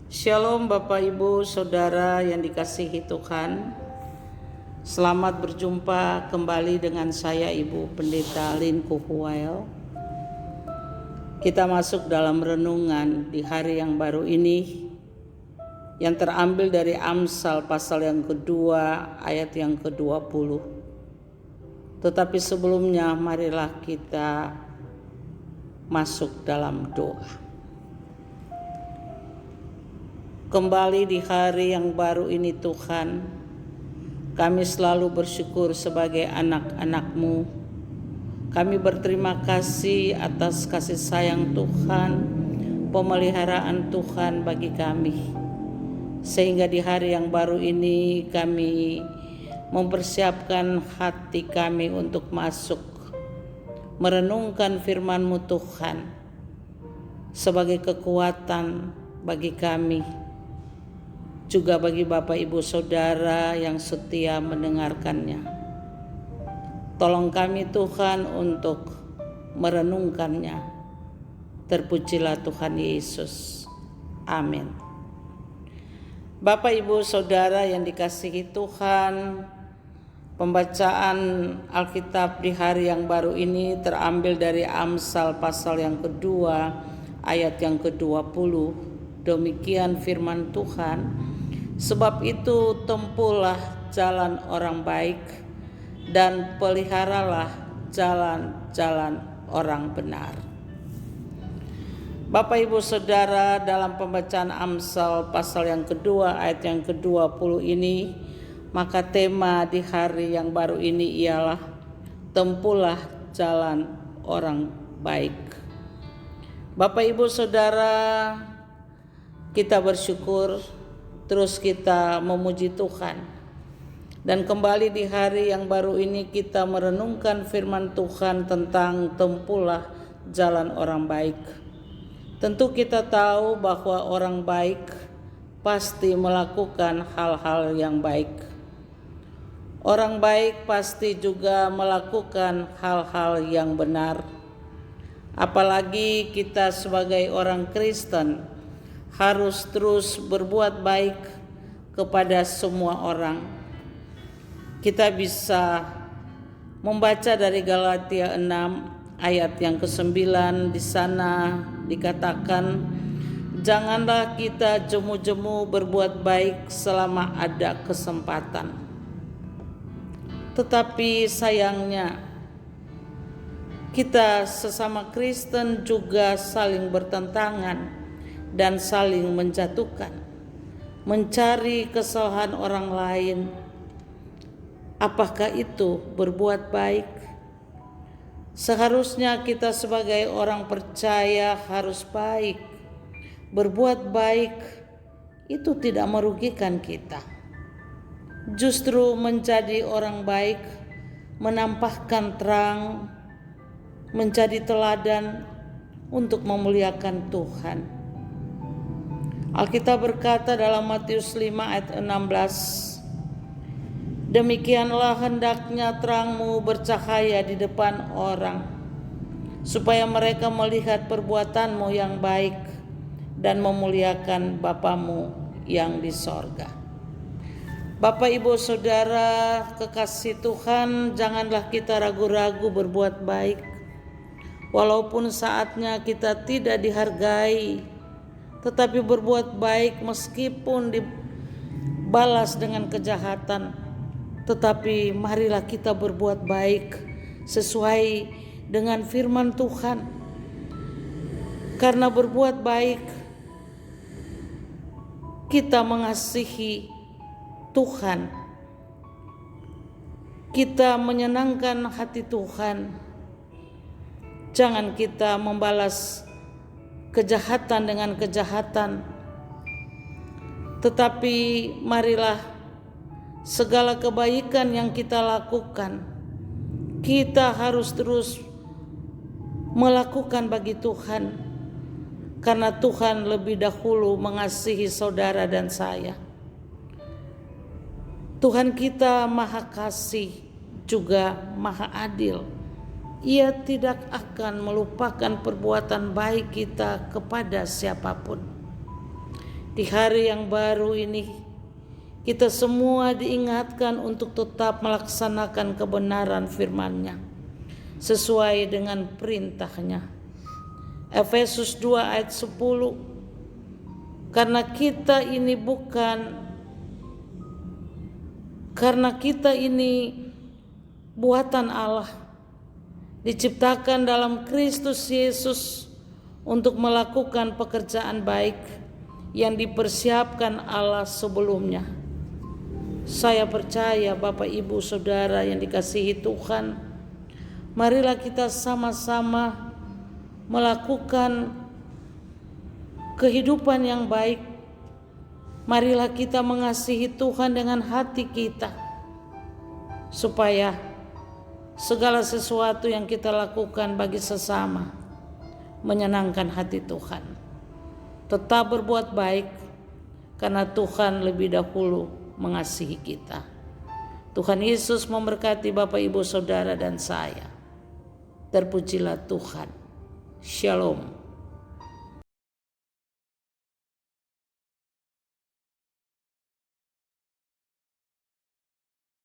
Shalom Bapak Ibu Saudara yang dikasihi Tuhan. Selamat berjumpa kembali dengan saya Ibu Pendeta Lin Kuhuwael. Kita masuk dalam renungan di hari yang baru ini yang terambil dari Amsal pasal yang kedua ayat yang ke-20. Tetapi sebelumnya marilah kita masuk dalam doa. Kembali di hari yang baru ini Tuhan, kami selalu bersyukur sebagai anak-anak-Mu. Kami berterima kasih atas kasih sayang Tuhan, pemeliharaan Tuhan bagi kami. Sehingga di hari yang baru ini kami mempersiapkan hati kami untuk masuk merenungkan firman-Mu Tuhan sebagai kekuatan bagi kami, juga bagi Bapak Ibu Saudara yang setia mendengarkannya. Tolong kami Tuhan untuk merenungkannya. Terpujilah Tuhan Yesus. Amin. Bapak Ibu Saudara yang dikasihi Tuhan, pembacaan Alkitab di hari yang baru ini terambil dari Amsal pasal yang kedua ayat yang ke-20. Demikian firman Tuhan. Sebab itu tempuhlah jalan orang baik dan peliharalah jalan-jalan orang benar. Bapak Ibu Saudara, dalam pembacaan Amsal pasal yang kedua ayat yang ke-20 ini, maka tema di hari yang baru ini ialah tempuhlah jalan orang baik. Bapak Ibu Saudara, kita bersyukur, terus kita memuji Tuhan. Dan kembali di hari yang baru ini kita merenungkan firman Tuhan tentang tempuhlah jalan orang baik. Tentu kita tahu bahwa orang baik pasti melakukan hal-hal yang baik. Orang baik pasti juga melakukan hal-hal yang benar. Apalagi kita sebagai orang Kristen harus terus berbuat baik kepada semua orang. Kita bisa membaca dari Galatia 6 ayat yang ke-9, di sana dikatakan, janganlah kita jemu-jemu berbuat baik selama ada kesempatan. Tetapi sayangnya kita sesama Kristen juga saling bertentangan dan saling menjatuhkan, mencari kesalahan orang lain. Apakah itu berbuat baik? Seharusnya kita sebagai orang percaya harus baik. Berbuat baik itu tidak merugikan kita. Justru menjadi orang baik menampakkan terang, menjadi teladan untuk memuliakan Tuhan. Alkitab berkata dalam Matius 5 ayat 16, demikianlah hendaknya terangmu bercahaya di depan orang, supaya mereka melihat perbuatanmu yang baik dan memuliakan Bapamu yang di sorga. Bapak Ibu Saudara kekasih Tuhan, janganlah kita ragu-ragu berbuat baik. Walaupun saatnya kita tidak dihargai, tetapi berbuat baik meskipun dibalas dengan kejahatan. Tetapi marilah kita berbuat baik sesuai dengan firman Tuhan. Karena berbuat baik kita mengasihi Tuhan. Kita menyenangkan hati Tuhan. Jangan kita membalas kejahatan dengan kejahatan, tetapi marilah segala kebaikan yang kita lakukan, kita harus terus melakukan bagi Tuhan, karena Tuhan lebih dahulu mengasihi saudara dan saya. Tuhan kita maha kasih juga maha adil. Ia tidak akan melupakan perbuatan baik kita kepada siapapun. Di hari yang baru ini, kita semua diingatkan untuk tetap melaksanakan kebenaran firman-Nya sesuai dengan perintah-Nya. Efesus 2 ayat 10. Karena kita ini buatan Allah, diciptakan dalam Kristus Yesus untuk melakukan pekerjaan baik yang dipersiapkan Allah sebelumnya. Saya percaya Bapak Ibu Saudara yang dikasihi Tuhan, marilah kita sama-sama melakukan kehidupan yang baik. Marilah kita mengasihi Tuhan dengan hati kita, supaya segala sesuatu yang kita lakukan bagi sesama menyenangkan hati Tuhan. Tetap berbuat baik, karena Tuhan lebih dahulu mengasihi kita. Tuhan Yesus memberkati Bapak Ibu Saudara dan saya. Terpujilah Tuhan. Shalom.